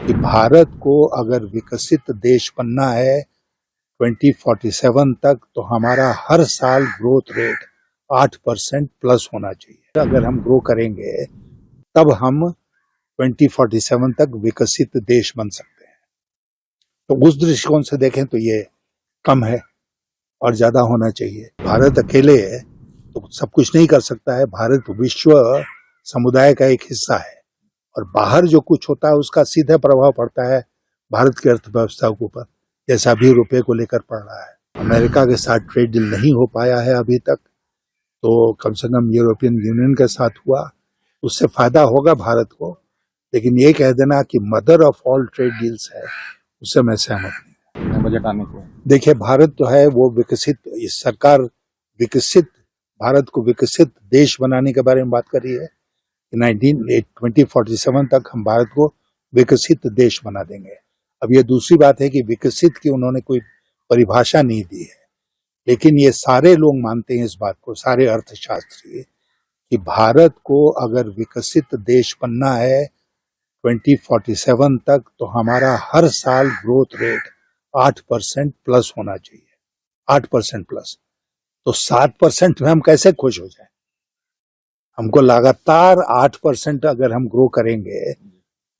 कि भारत को अगर विकसित देश बनना है 2047 तक, तो हमारा हर साल ग्रोथ रेट 8% प्लस होना चाहिए। अगर हम ग्रो करेंगे तब हम 2047 तक विकसित देश बन सकते हैं। तो उस दृष्टिकोण से देखें तो ये कम है और ज्यादा होना चाहिए। भारत अकेले तो सब कुछ नहीं कर सकता है। भारत विश्व समुदाय का एक हिस्सा है और बाहर जो कुछ होता है उसका सीधा प्रभाव पड़ता है भारत की अर्थव्यवस्था के ऊपर, जैसा अभी रुपए को लेकर पड़ रहा है। अमेरिका के साथ ट्रेड डील नहीं हो पाया है अभी तक, तो कम से कम यूरोपियन यूनियन के साथ हुआ, उससे फायदा होगा भारत को। लेकिन ये कह देना कि mother of all trade deals है, उससे मैं सहमत नहीं। बजट आने को देखिए, भारत जो है वो विकसित, इस सरकार विकसित, भारत को विकसित देश बनाने के बारे में बात कर रही है। 2047 तक हम भारत को विकसित देश बना देंगे। अब ये दूसरी बात है कि विकसित की उन्होंने कोई परिभाषा नहीं दी है, लेकिन ये सारे लोग मानते हैं इस बात को, सारे अर्थशास्त्री, कि भारत को अगर विकसित देश बनना है 2047 तक, तो हमारा हर साल ग्रोथ रेट 8% प्लस होना चाहिए। 8% प्लस। तो 7% में हम कैसे खुश हो जाए? हमको लगातार 8% अगर हम ग्रो करेंगे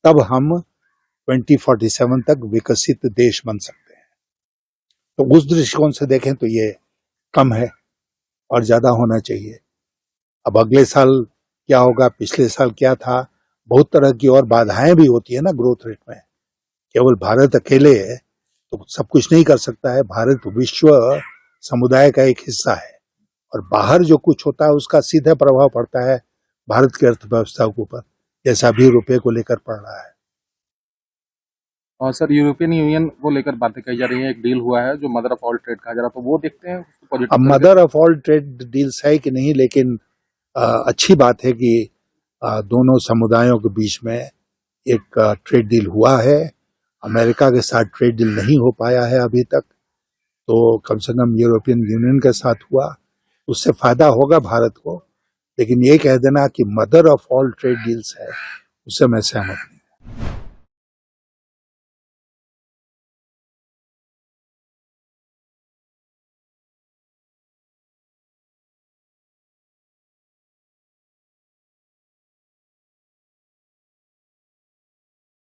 तब हम 2047 तक विकसित देश बन सकते हैं। तो उस दृष्टिकोण से देखें तो ये कम है और ज्यादा होना चाहिए। अब अगले साल क्या होगा, पिछले साल क्या था, बहुत तरह की और बाधाएं भी होती है ना ग्रोथ रेट में। केवल भारत अकेले तो सब कुछ नहीं कर सकता है। भारत विश्व समुदाय का एक हिस्सा है और बाहर जो कुछ होता है उसका सीधा प्रभाव पड़ता है भारत की अर्थव्यवस्था के ऊपर, जैसा अभी रुपए को लेकर पड़ रहा है। और सर, यूरोपियन यूनियन को लेकर बातें कही जा रही हैं। एक डील हुआ है जो मदर ऑफ ऑल ट्रेड कहा जा रहा है, तो वो देखते हैं पॉजिटिव। अब mother of all trade deals है कि नहीं, लेकिन अच्छी बात है कि दोनों समुदायों के बीच में एक ट्रेड डील हुआ है। अमेरिका के साथ ट्रेड डील नहीं हो पाया है अभी तक, तो कम से कम यूरोपियन यूनियन के साथ हुआ, उससे फायदा होगा भारत को। लेकिन ये कह देना कि mother of all trade deals है, उससे मैं सहमत नहीं।